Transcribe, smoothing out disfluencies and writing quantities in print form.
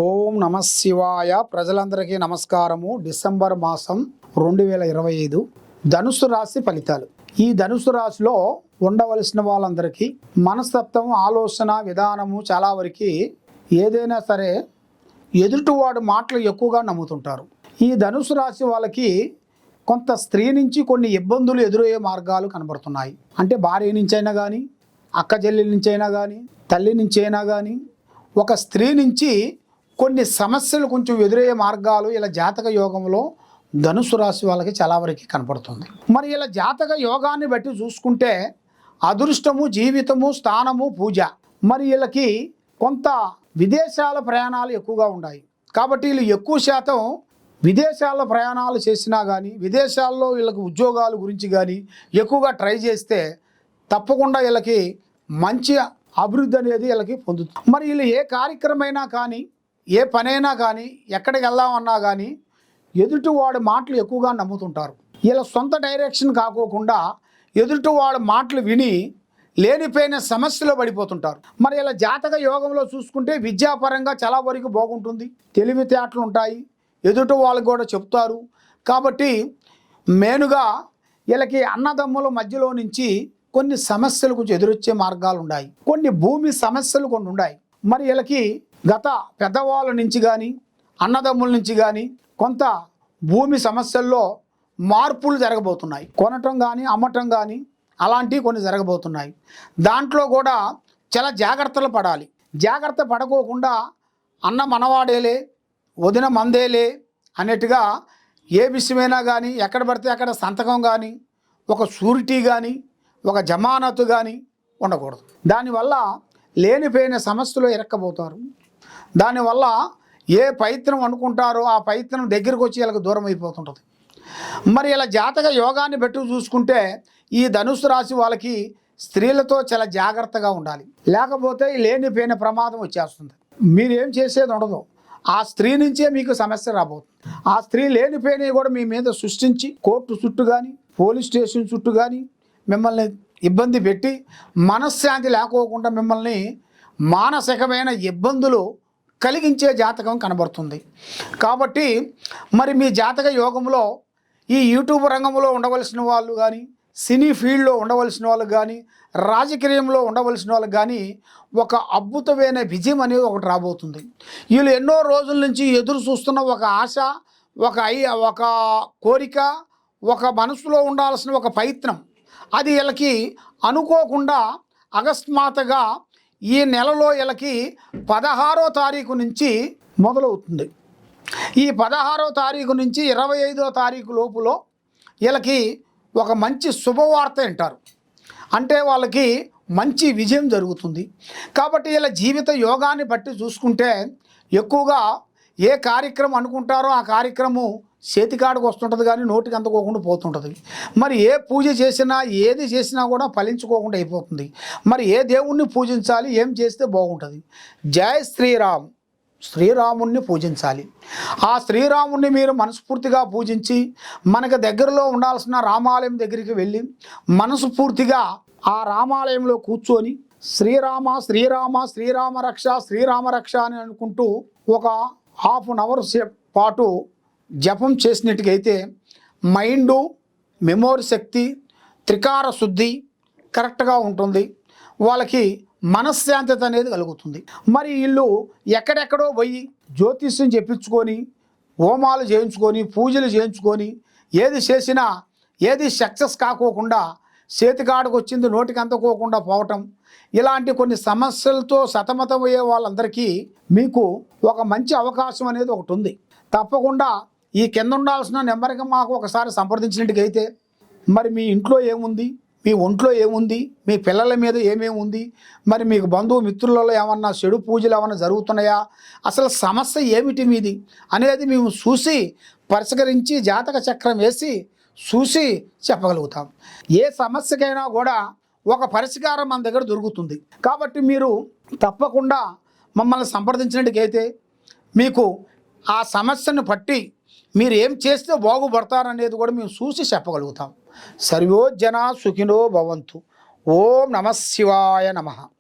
ఓం నమ శివాయ. ప్రజలందరికీ నమస్కారము. డిసెంబర్ మాసం 2025 ధనుసు రాశి ఫలితాలు. ఈ ధనుసు రాశిలో ఉండవలసిన వాళ్ళందరికీ మనస్తత్వం, ఆలోచన విధానము చాలా వరకు ఏదైనా సరే ఎదుటివాడు మాటలు ఎక్కువగా నమ్ముతుంటారు. ఈ ధనుసు రాశి వాళ్ళకి కొంత స్త్రీ నుంచి కొన్ని ఇబ్బందులు ఎదురయ్యే మార్గాలు కనబడుతున్నాయి. అంటే భార్య నుంచి అయినా కానీ, అక్క చెల్లెల నుంచి అయినా కానీ, తల్లి నుంచి అయినా కానీ, ఒక స్త్రీ నుంచి కొన్ని సమస్యలు కొంచెం ఎదురయ్యే మార్గాలు ఇలా జాతక యోగంలో ధనుసు రాశి వాళ్ళకి చాలా వరకు కనపడుతుంది. మరి ఇలా జాతక యోగాన్ని బట్టి చూసుకుంటే అదృష్టము, జీవితము, స్థానము, పూజ, మరి వీళ్ళకి కొంత విదేశాల ప్రయాణాలు ఎక్కువగా ఉన్నాయి. కాబట్టి వీళ్ళు ఎక్కువ శాతం విదేశాల్లో ప్రయాణాలు చేసినా కానీ, విదేశాల్లో వీళ్ళకి ఉద్యోగాల గురించి కానీ ఎక్కువగా ట్రై చేస్తే తప్పకుండా వీళ్ళకి మంచి అభివృద్ధి అనేది వీళ్ళకి పొందుతుంది. మరి వీళ్ళు ఏ కార్యక్రమైనా కానీ, ఏ పనైనా కానీ, ఎక్కడికి వెళ్దామన్నా కానీ ఎదుటివాడి మాటలు ఎక్కువగా నమ్ముతుంటారు. వీళ్ళ సొంత డైరెక్షన్ కాకోకుండా ఎదుటివాడి మాటలు విని లేనిపోయిన సమస్యలో పడిపోతుంటారు. మరి ఇలా జాతక యోగంలో చూసుకుంటే విద్యాపరంగా చాలా వరకు బాగుంటుంది. తెలివితేటలు ఉంటాయి, ఎదుటి వాళ్ళకి కూడా చెప్తారు. కాబట్టి మెయిన్గా వీళ్ళకి అన్నదమ్ముల మధ్యలో నుంచి కొన్ని సమస్యలు కొంచెం ఎదురొచ్చే మార్గాలు ఉన్నాయి. కొన్ని భూమి సమస్యలు కొన్ని ఉన్నాయి. మరి వీళ్ళకి గత పెద్దవాళ్ళ నుంచి కానీ, అన్నదమ్ముల నుంచి కానీ కొంత భూమి సమస్యల్లో మార్పులు జరగబోతున్నాయి. కొనటం కానీ, అమ్మటం కానీ అలాంటివి కొన్ని జరగబోతున్నాయి. దాంట్లో కూడా చాలా జాగ్రత్తలు పడాలి. జాగ్రత్త పడకోకుండా అన్న మనవాడేలే, వదిన మందేలే అన్నట్టుగా ఏ విషయమైనా కానీ ఎక్కడ పడితే అక్కడ సంతకం కానీ, ఒక షూరిటీ కానీ, ఒక జమానతు కానీ ఉండకూడదు. దానివల్ల లేనిపోయిన సమస్యలు ఇరక్కబోతారు. దానివల్ల ఏ ప్రయత్నం అనుకుంటారో ఆ ప్రయత్నం దగ్గరకు వచ్చి వీళ్ళకి దూరం అయిపోతుంటుంది. మరి ఇలా జాతక యోగాన్ని బట్టి చూసుకుంటే ఈ ధనుసు రాశి వాళ్ళకి స్త్రీలతో చాలా జాగ్రత్తగా ఉండాలి. లేకపోతే లేనిపోయిన ప్రమాదం వచ్చేస్తుంది. మీరేం చేసేది ఉండదు, ఆ స్త్రీ నుంచే మీకు సమస్య రాబోతుంది. ఆ స్త్రీ లేనిపోయినవి కూడా మీ మీద సృష్టించి కోర్టు చుట్టూ కానీ, పోలీస్ స్టేషన్ చుట్టూ కానీ మిమ్మల్ని ఇబ్బంది పెట్టి మనశ్శాంతి లేకోకుండా మిమ్మల్ని మానసికమైన ఇబ్బందులు కలిగించే జాతకం కనబడుతుంది. కాబట్టి మరి మీ జాతక యోగంలో ఈ యూట్యూబ్ రంగంలో ఉండవలసిన వాళ్ళు కానీ, సినీ ఫీల్డ్లో ఉండవలసిన వాళ్ళు కానీ, రాజకీయంలో ఉండవలసిన వాళ్ళకి కానీ ఒక అద్భుతమైన విజయం అనేది ఒకటి రాబోతుంది. వీళ్ళు ఎన్నో రోజుల నుంచి ఎదురు చూస్తున్న ఒక ఆశ, ఒక కోరిక, ఒక మనసులో ఉండాల్సిన ఒక ప్రయత్నం, అది వీళ్ళకి అనుకోకుండా అకస్మాత్తుగా ఈ నెలలో వీళ్ళకి 16వ తారీఖు నుంచి మొదలవుతుంది. ఈ 16వ తారీఖు నుంచి 25వ తారీఖు లోపులో వీళ్ళకి ఒక మంచి శుభవార్త వింటారు. అంటే వాళ్ళకి మంచి విజయం జరుగుతుంది. కాబట్టి వీళ్ళ జీవిత యోగాన్ని బట్టి చూసుకుంటే ఎక్కువగా ఏ కార్యక్రమం అనుకుంటారో ఆ కార్యక్రమం చేతికాడికి వస్తుంటుంది కానీ నోటికి అందుకోకుండా పోతుంటుంది. మరి ఏ పూజ చేసినా, ఏది చేసినా కూడా ఫలించుకోకుండా అయిపోతుంది. మరి ఏ దేవుణ్ణి పూజించాలి, ఏం చేస్తే బాగుంటుంది? జై శ్రీరామ్, శ్రీరాముణ్ణి పూజించాలి. ఆ శ్రీరాముణ్ణి మీరు మనస్ఫూర్తిగా పూజించి మనకు దగ్గరలో ఉండాల్సిన రామాలయం దగ్గరికి వెళ్ళి మనస్ఫూర్తిగా ఆ రామాలయంలో కూర్చొని శ్రీరామ శ్రీరామ శ్రీరామ రక్ష శ్రీరామ రక్ష అని అనుకుంటూ ఒక ½ అవర్ పాటు జపం చేసినట్టుగైతే మైండు, మెమోరీ శక్తి, త్రికార శుద్ధి కరెక్ట్గా ఉంటుంది. వాళ్ళకి మనశ్శాంతత అనేది కలుగుతుంది. మరి వీళ్ళు ఎక్కడెక్కడో పోయి జ్యోతిష్యం చెప్పించుకొని, హోమాలు చేయించుకొని, పూజలు చేయించుకొని ఏది చేసినా ఏది సక్సెస్ కాకోకుండా చేతికాడికి వచ్చింది నోటికి అందుకోకుండా పోవటం, ఇలాంటి కొన్ని సమస్యలతో సతమతమయ్యే వాళ్ళందరికీ మీకు ఒక మంచి అవకాశం అనేది ఒకటి ఉంది. తప్పకుండా ఈ కింద ఉండాల్సిన నెంబర్కి మాకు ఒకసారి సంప్రదించినట్టుగైతే మరి మీ ఇంట్లో ఏముంది, మీ ఒంట్లో ఏముంది, మీ పిల్లల మీద ఏమేమి ఉంది, మరి మీకు బంధువు మిత్రులలో ఏమన్నా చెడు పూజలు ఏమన్నా జరుగుతున్నాయా, అసలు సమస్య ఏమిటి మీది అనేది మేము చూసి పరిష్కరించి జాతక చక్రం వేసి చూసి చెప్పగలుగుతాం. ఏ సమస్యకైనా కూడా ఒక పరిష్కారం మన దగ్గర దొరుకుతుంది. కాబట్టి మీరు తప్పకుండా మమ్మల్ని సంప్రదించినట్టుకైతే మీకు ఆ సమస్యను బట్టి మీరు ఏం చేస్తే బాగుపడతారనేది కూడా మేము చూసి చెప్పగలుగుతాం. సర్వో జనా సుఖినో భవంతు. ఓం నమ శివాయ నమః.